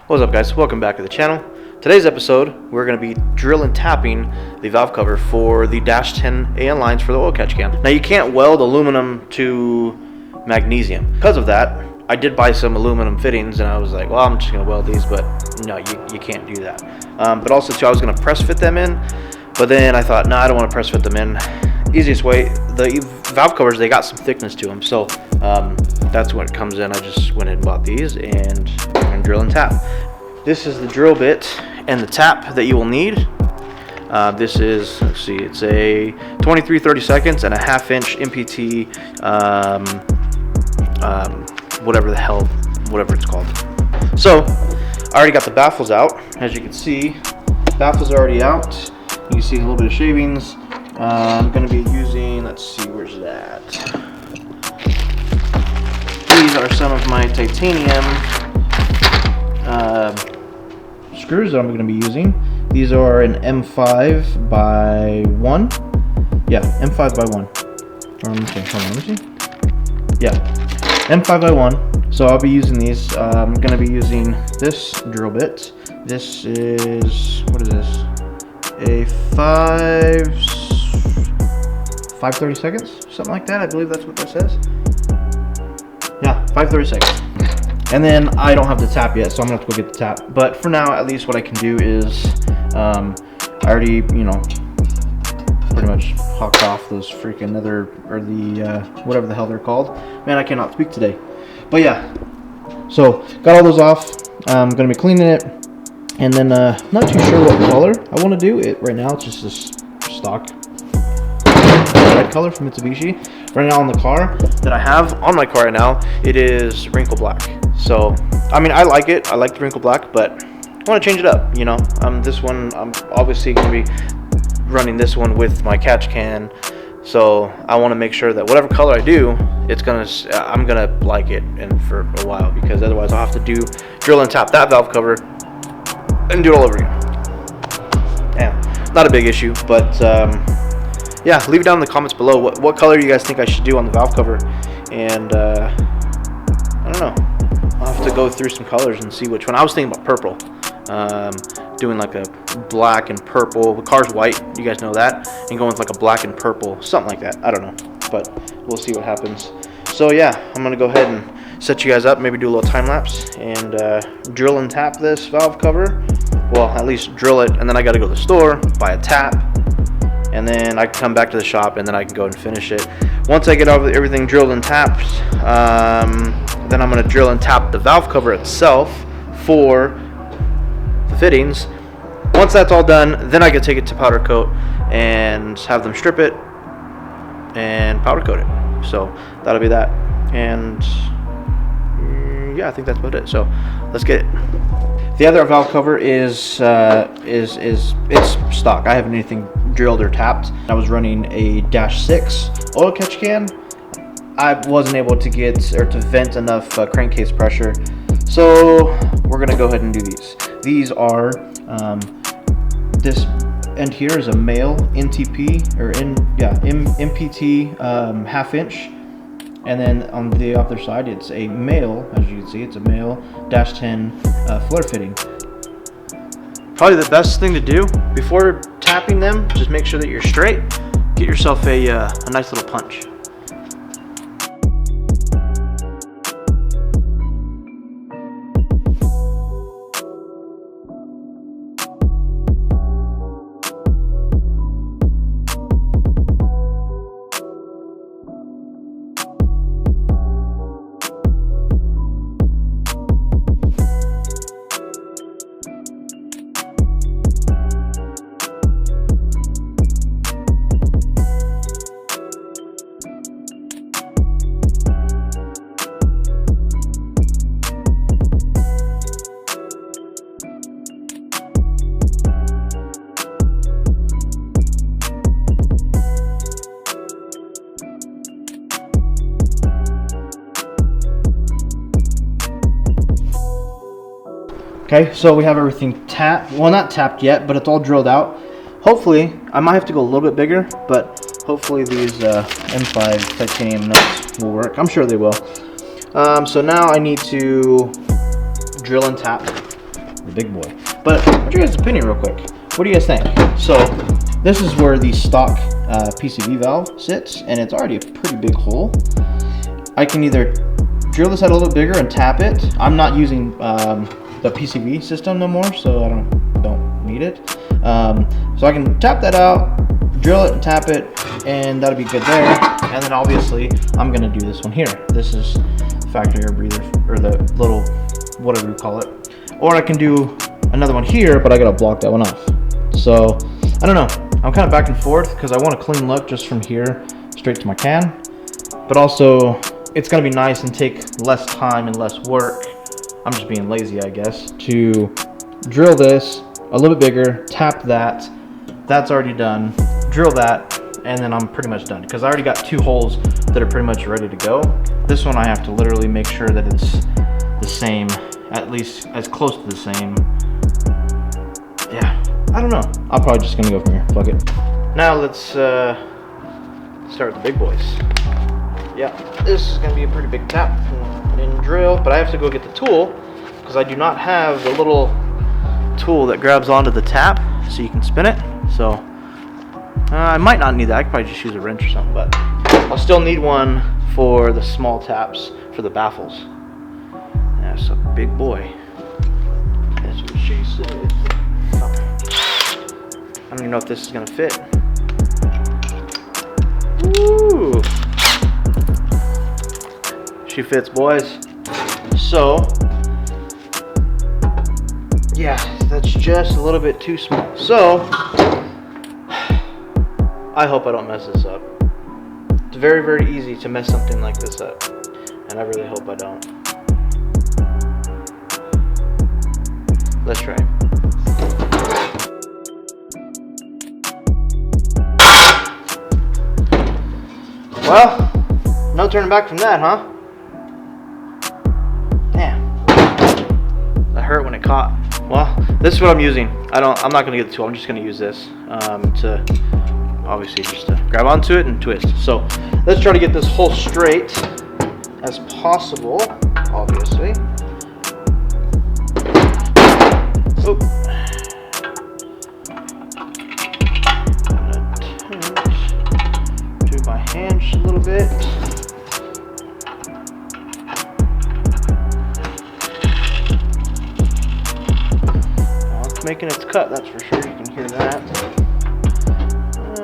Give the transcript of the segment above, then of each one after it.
What's up, guys? Welcome back to the channel. Today's episode, we're going to be drill and tapping the valve cover for the -10 AN lines for the oil catch can. Now, you can't weld aluminum to magnesium. Because of that, I did buy some aluminum fittings, and I was like, well, I'm just going to weld these, but no, you can't do that. But also, too, I was going to press fit them in, but then I thought, no, I don't want to press fit them in. Easiest way, the valve covers, they got some thickness to them, so that's when it comes in. I just went and bought these, and I'm going to drill and tap. This is the drill bit and the tap that you will need. This is, let's see, it's a 23/30 seconds and a 1/2 inch MPT, whatever it's called. So, I already got the baffles out. As you can see, baffles are already out. You can see a little bit of shavings. I'm going to be using, let's see, where's that? These are some of my titanium screws that I'm going to be using. These are an M5 by 1. Yeah, M5 by 1. Let me see. Yeah, M5 by 1. So I'll be using these. I'm going to be using this drill bit. This is, what is this? A 5:30 seconds, something like that. I believe that's what that says. Yeah, 5:30 seconds. And then I don't have the tap yet, so I'm gonna have to go get the tap. But for now, at least what I can do is, I already, pretty much hawked off those freaking whatever the hell they're called. Man, I cannot speak today. But yeah, so got all those off. I'm gonna be cleaning it, and then not too sure what color I want to do it right now. It's just this stock red color from Mitsubishi. Right now on the car that I have on my car right now, it is wrinkle black. So, I mean, I like it. I like the wrinkle black, but I want to change it up, This one, I'm obviously going to be running this one with my catch can. So, I want to make sure that whatever color I do, I'm going to like it and for a while, because otherwise I'll have to drill and tap that valve cover and do it all over again. Yeah, not a big issue, but yeah, leave it down in the comments below what color you guys think I should do on the valve cover, and I don't know, I'll have to go through some colors and see which one. I was thinking about purple, doing like a black and purple. The car's white, you guys know that, and going with like a black and purple, something like that. I don't know, but we'll see what happens. So yeah, I'm gonna go ahead and set you guys up, maybe do a little time lapse, and drill and tap this valve cover. Well, at least drill it, and then I gotta go to the store, buy a tap, and then I can come back to the shop, and then I can go and finish it. Once I get everything drilled and tapped, then I'm going to drill and tap the valve cover itself for the fittings. Once that's all done, then I can take it to powder coat and have them strip it and powder coat it. So that'll be that. And yeah, I think that's about it. So let's get it. The other valve cover is it's stock. I haven't anything drilled or tapped. I was running a -6 oil catch can. I wasn't able to get or to vent enough crankcase pressure, so we're gonna go ahead and do these. These are this end here is a male NTP or MPT 1/2 inch. And then on the other side, it's a male, as you can see, it's a male -10 flare fitting. Probably the best thing to do before tapping them, just make sure that you're straight. Get yourself a nice little punch. Okay, so we have everything tapped. Well, not tapped yet, but it's all drilled out. Hopefully, I might have to go a little bit bigger, but hopefully these M5 titanium nuts will work. I'm sure they will. So now I need to drill and tap the big boy. But what's your guys' opinion real quick? What do you guys think? So this is where the stock PCV valve sits, and it's already a pretty big hole. I can either drill this out a little bigger and tap it. I'm not using the PCV system no more, so I don't need it. So I can tap that out, drill it and tap it, and that'll be good there. And then obviously I'm gonna do this one here. This is factory air breather, or the little whatever you call it. Or I can do another one here, but I gotta block that one off. So I don't know. I'm kind of back and forth because I want a clean look just from here straight to my can, but also it's gonna be nice and take less time and less work. I'm just being lazy, I guess, to drill this a little bit bigger, tap that. That's already done. Drill that, and then I'm pretty much done because I already got 2 holes that are pretty much ready to go. This one I have to literally make sure that it's the same, at least as close to the same. Yeah, I don't know. I'm probably just gonna go from here. Fuck it. Now let's start with the big boys. Yeah, this is gonna be a pretty big tap and drill, but I have to go get the tool because I do not have the little tool that grabs onto the tap so you can spin it. So I might not need that. I could probably just use a wrench or something, but I'll still need one for the small taps for the baffles. That's a big boy. That's what she said. I don't even know if this is gonna fit. Woo! She fits, boys. So, yeah, that's just a little bit too small. So, I hope I don't mess this up. It's very, very easy to mess something like this up, and I really hope I don't. Let's try. Well, no turning back from that, huh? Damn. That hurt when it caught. Well, this is what I'm using. I'm not gonna get the tool. I'm just gonna use this to obviously just to grab onto it and twist. So let's try to get this hole straight as possible. Obviously. Oh. Do my hand just a little bit. Well, it's making its cut, that's for sure. You can hear that.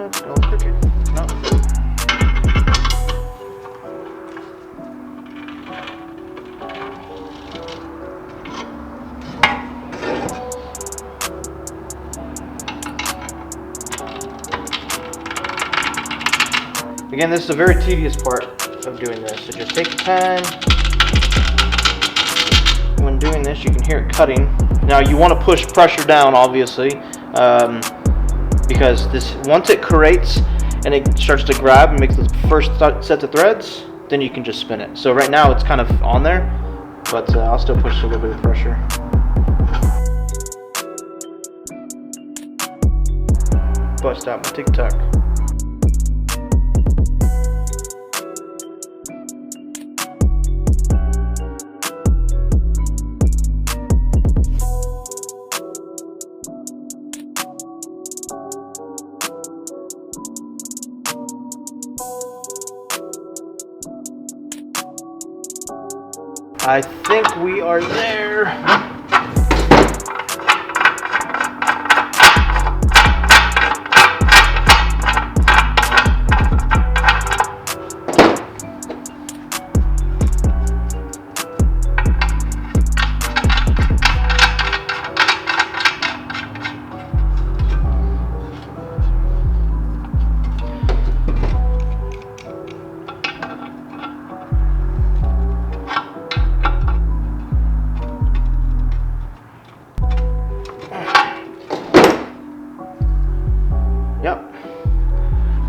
It's going crooked. No. Again, this is a very tedious part of doing this, so just take your time. When doing this, you can hear it cutting. Now, you want to push pressure down, obviously, because this once it creates and it starts to grab and makes the first set of threads, then you can just spin it. So right now, it's kind of on there, but I'll still push a little bit of pressure. Bust out my tic-tac. I think we are there.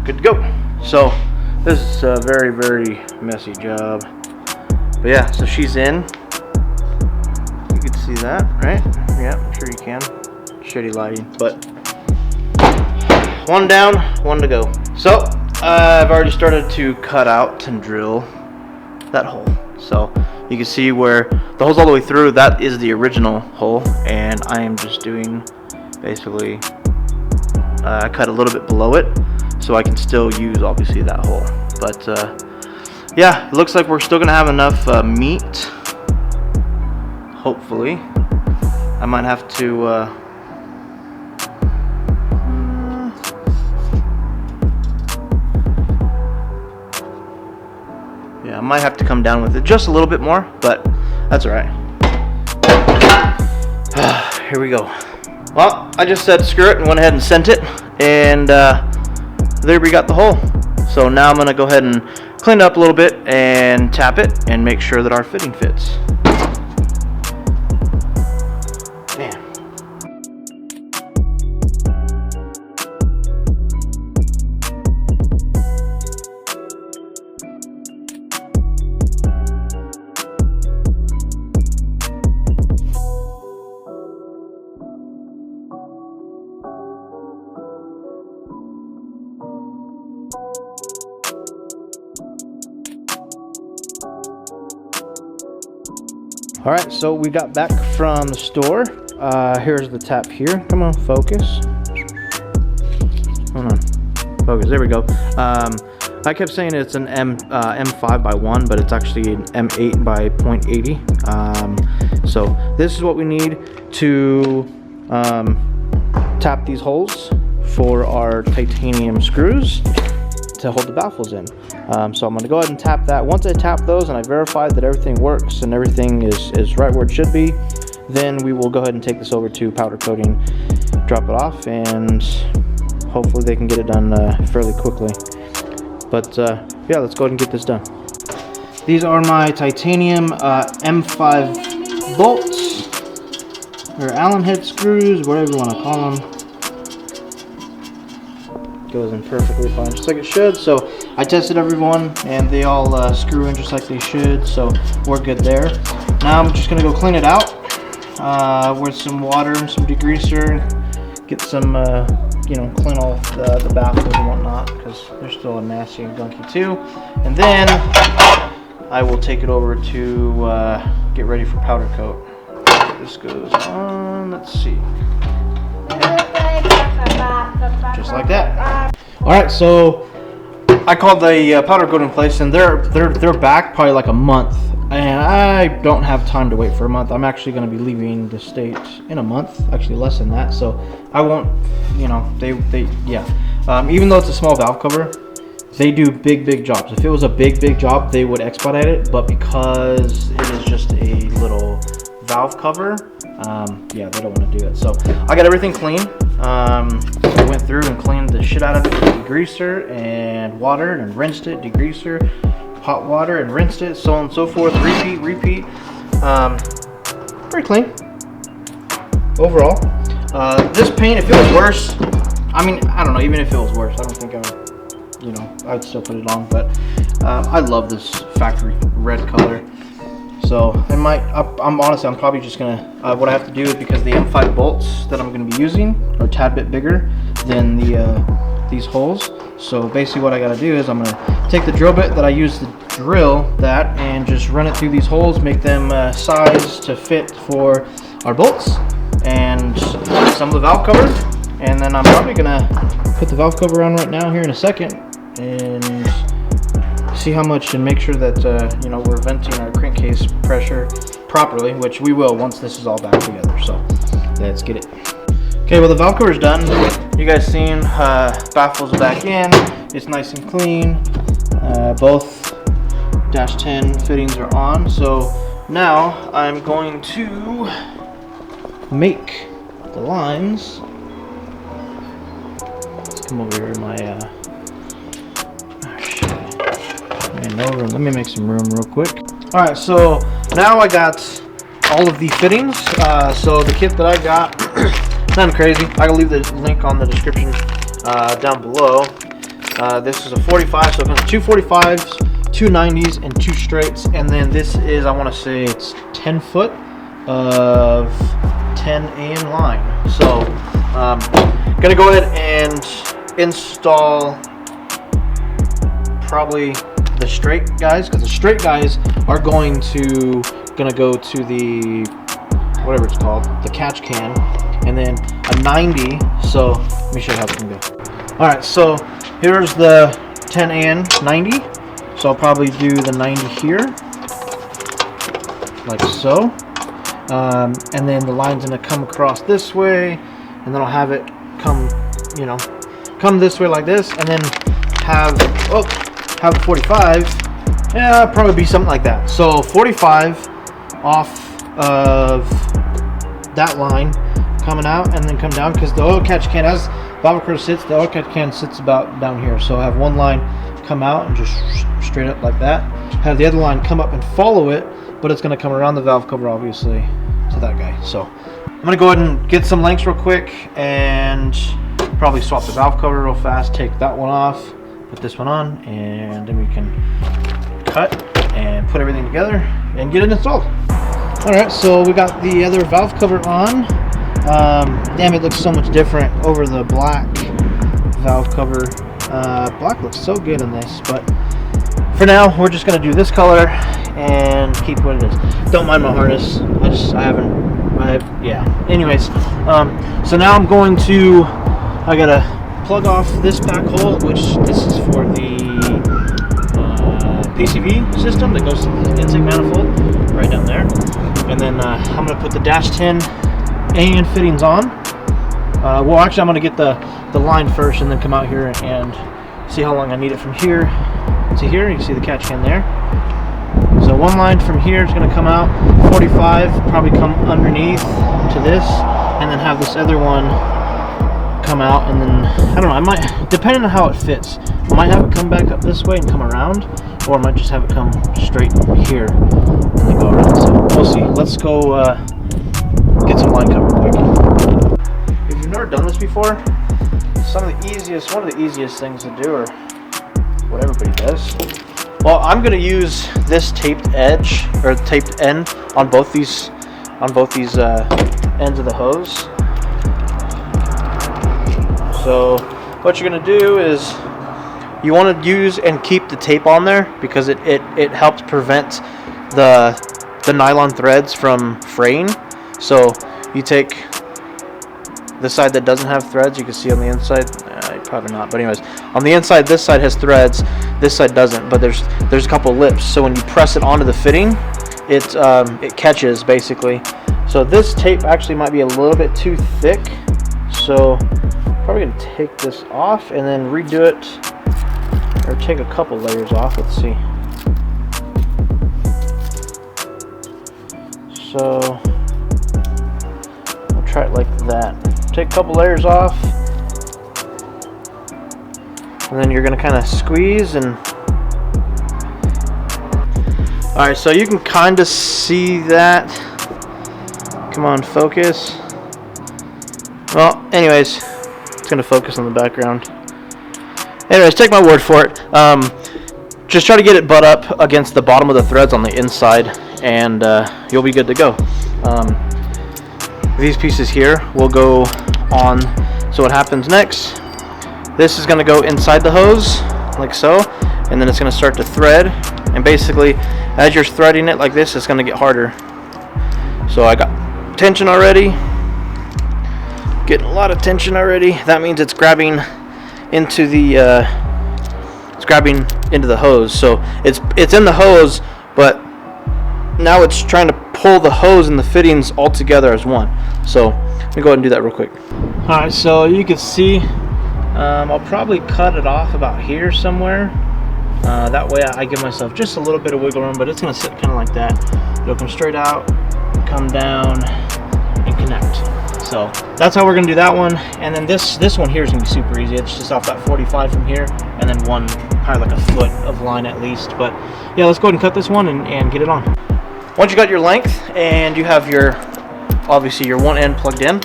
Good to go. So this is a very, very messy job, but yeah, so she's in. You can see that, right? Yeah, I'm sure you can. Shitty lighting, but one down, one to go. So I've already started to cut out and drill that hole. So you can see where the hole's all the way through. That is the original hole, and I am just doing basically I cut a little bit below it so I can still use obviously that hole. But yeah, it looks like we're still gonna have enough meat, hopefully. I might have to yeah, I might have to come down with it just a little bit more, but that's all right. Here we go. Well, I just said screw it and went ahead and sent it, and there we got the hole. So now I'm gonna go ahead and clean it up a little bit and tap it and make sure that our fitting fits. Man. All right, so we got back from the store. Here's the tap here. Come on, focus. Hold on, focus. There we go. I kept saying it's an M5 by 1, but it's actually an M8 by 0.80. So this is what we need to tap these holes for our titanium screws to hold the baffles in. So I'm going to go ahead and tap that. Once I tap those and I verify that everything works and everything is right where it should be, then we will go ahead and take this over to powder coating, drop it off, and hopefully they can get it done fairly quickly. But yeah, let's go ahead and get this done. These are my titanium M5 bolts, or Allen head screws, whatever you want to call them. Goes in perfectly fine, just like it should. So I tested everyone and they all screw in just like they should, so we're good there. Now I'm just gonna go clean it out with some water and some degreaser, get some you know, clean off the baffles and whatnot, because they're still nasty and gunky too. And then I will take it over to get ready for powder coat. This goes on, let's see, just like that. All right, so I called the powder coat in place, and they're back probably like a month, and I don't have time to wait for a month. I'm actually going to be leaving the state in a month, actually less than that, so I won't, you know, yeah. Even though it's a small valve cover, they do big jobs. If it was a big job, they would expedite it, but because it is just a little valve cover, yeah, they don't want to do it. So I got everything clean. I went through and cleaned the shit out of it with degreaser and water, and rinsed it, degreaser, hot water, and rinsed it, so on and so forth. Repeat. Pretty clean overall. This paint, if it was worse, I mean, I don't know, even if it was worse, I don't think I would, you know, I'd still put it on. But I love this factory red color. So I'm honestly, I'm probably just gonna, what I have to do is, because the M5 bolts that I'm gonna be using are a tad bit bigger than these holes. So basically what I gotta do is I'm gonna take the drill bit that I used to drill that and just run it through these holes, make them sized to fit for our bolts and some of the valve cover. And then I'm probably gonna put the valve cover on right now here in a second and see how much, and make sure that you know, we're venting our crankcase pressure properly, which we will once this is all back together. So let's get it. Okay, well, the valve cover is done. You guys seen baffles back in. It's nice and clean. Both dash 10 fittings are on. So now I'm going to make the lines. Let's come over here in my no room. Let me make some room real quick. All right, so now I got all of the fittings. So the kit that I got, nothing crazy. I will leave the link on the description down below. This is a 45, so it comes with 2 45s, 2 90s, and 2 straights. And then this is, I want to say it's 10 foot of 10 AN line. So gonna go ahead and install probably the straight guys, because the straight guys are gonna go to the, whatever it's called, the catch can, and then a 90. So let me show you how it's gonna go. All right, so here's the 10 and 90. So I'll probably do the 90 here, like so. And then the line's gonna come across this way, and then I'll have it come, you know, come this way like this, and then have 45. Yeah, probably be something like that. So 45 off of that line coming out, and then come down, because the oil catch can, as Velcro sits, the oil catch can sits about down here. So I have one line come out and just straight up like that. Have the other line come up and follow it, but it's going to come around the valve cover, obviously, to that guy. So I'm going to go ahead and get some lengths real quick, and probably swap the valve cover real fast, take that one off, put this one on, and then we can cut and put everything together and get it installed. Alright, so we got the other valve cover on. Damn, it looks so much different over the black valve cover. Black looks so good in this, but for now we're just going to do this color and keep what it is. Don't mind my harness, yeah. Anyways, so now I'm going to, I gotta plug off this back hole, which this is for the PCV system that goes to the intake manifold right down there. And then I'm gonna put the dash 10 and fittings on. Well, actually, I'm gonna get the line first, and then come out here and see how long I need it from here to here. You see the catch can there. So one line from here is going to come out 45, probably come underneath to this, and then have this other one come out, and then I don't know, I might, depending on how it fits, I might have it come back up this way and come around, or I might just have it come straight here and then go around. So we'll see. Let's go get some line cover quick. If you've never done this before, one of the easiest things to do, or what everybody does. Well, I'm going to use this taped edge, or taped end, on both these ends of the hose. So what you're going to do is you want to use and keep the tape on there, because it helps prevent the nylon threads from fraying. So you take the side that doesn't have threads, you can see on the inside, probably not, but anyways, on the inside, this side has threads, this side doesn't, but there's a couple lips, so when you press it onto the fitting, it catches basically. So this tape actually might be a little bit too thick, so probably gonna take this off and then redo it, or take a couple layers off. Let's see. So I'll try it like that. Take a couple layers off, and then you're gonna kind of squeeze and. All right, so you can kind of see that. Come on, focus. Well, anyways, it's gonna focus on the background. Anyways, take my word for it. Just try to get it butt up against the bottom of the threads on the inside, and you'll be good to go. These pieces here will go on. So what happens next, this is going to go inside the hose like so, and then it's going to start to thread, and basically as you're threading it like this, it's going to get harder. So I got tension already, getting a lot of tension already. That means it's grabbing into the hose. So it's in the hose, but now it's trying to pull the hose and the fittings all together as one. So let me go ahead and do that real quick. Alright, so you can see I'll probably cut it off about here somewhere. That way I give myself just a little bit of wiggle room, but it's going to sit kind of like that. It'll come straight out, come down, and connect. So that's how we're going to do that one. And then this one here is going to be super easy. It's just off that 45 from here, and then one, probably like a foot of line at least. But yeah, let's go ahead and cut this one and get it on. Once you got your length and you have obviously your one end plugged in,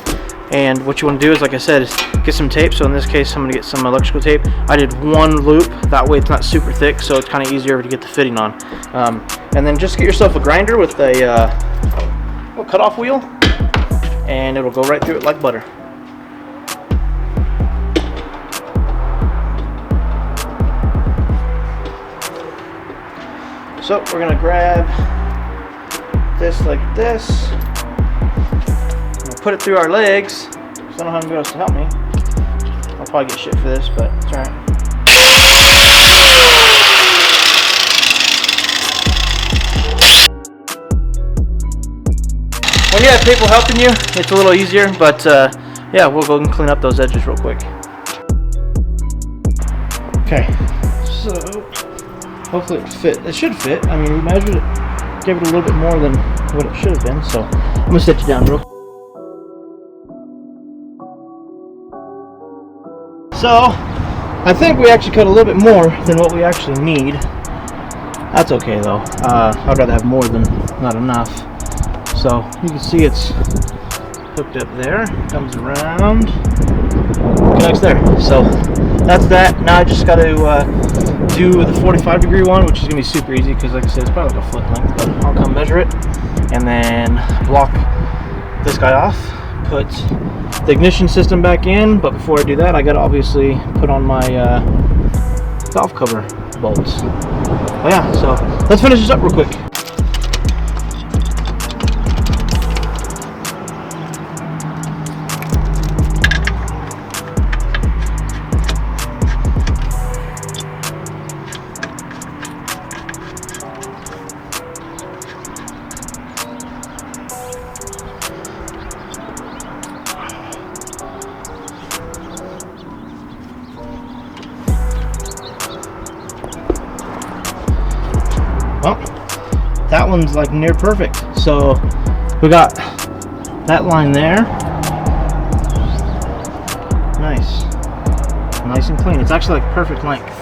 and what you want to do is, like I said, is get some tape. So in this case, I'm going to get some electrical tape. I did one loop, that way it's not super thick, so it's kind of easier to get the fitting on. And then just get yourself a grinder with a cutoff wheel, and it'll go right through it like butter. So we're gonna grab this like this. I'm gonna put it through our legs. I don't know how anybody else to help me. I'll probably get shit for this, but it's alright. When you have people helping you, it's a little easier, but yeah, we'll go and clean up those edges real quick. Okay, so hopefully it fit. It should fit. I mean, we measured it, gave it a little bit more than what it should have been, so I'm gonna sit you down real quick. So, I think we actually cut a little bit more than what we actually need. That's okay though. I'd rather have more than not enough. So, you can see it's hooked up there, comes around, connects there. So, that's that. Now I just got to do the 45-degree one, which is going to be super easy because, like I said, it's probably like a foot length, but I'll come measure it and then block this guy off, put the ignition system back in, but before I do that, I got to obviously put on my valve cover bolts. But yeah, so let's finish this up real quick. Well, that one's like near perfect. So we got that line there. Nice and clean. It's actually like perfect length.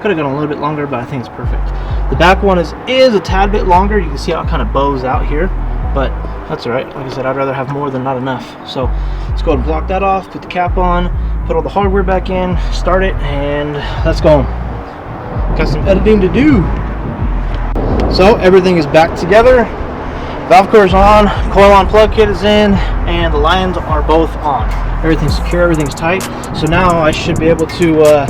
Could have gone a little bit longer, but I think it's perfect. The back one is a tad bit longer. You can see how it kind of bows out here, but that's all right. Like I said, I'd rather have more than not enough. So let's go ahead and block that off, put the cap on, put all the hardware back in, start it, and let's go. Got some editing to do. So everything is back together. Valve cover's on, coil on plug kit is in, and the lines are both on. Everything's secure, everything's tight. So now I should be able to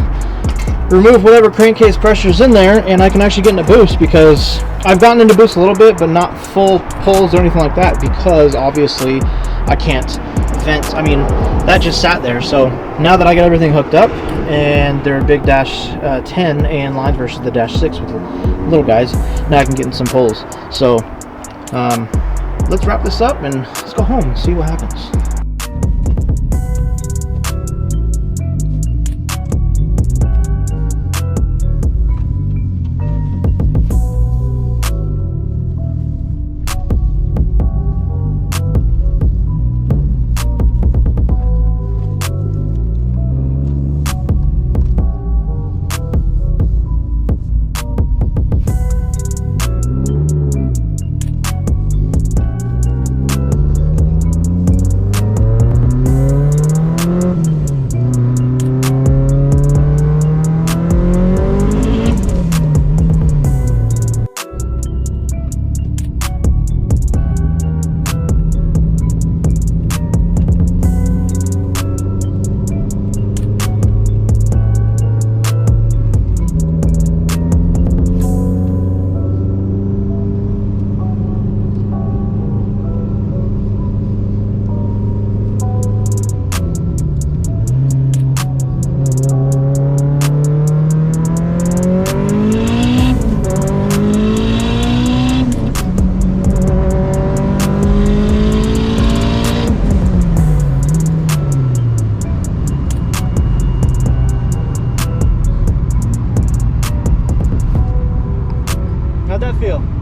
remove whatever crankcase pressure is in there, and I can actually get into boost, because I've gotten into boost a little bit, but not full pulls or anything like that, because obviously I can't vent. I mean, that just sat there. So now that I got everything hooked up, and they're big dash 10 and lines versus the dash 6 with the little guys, now I can get in some pulls. So let's wrap this up and let's go home and see what happens. How'd that feel?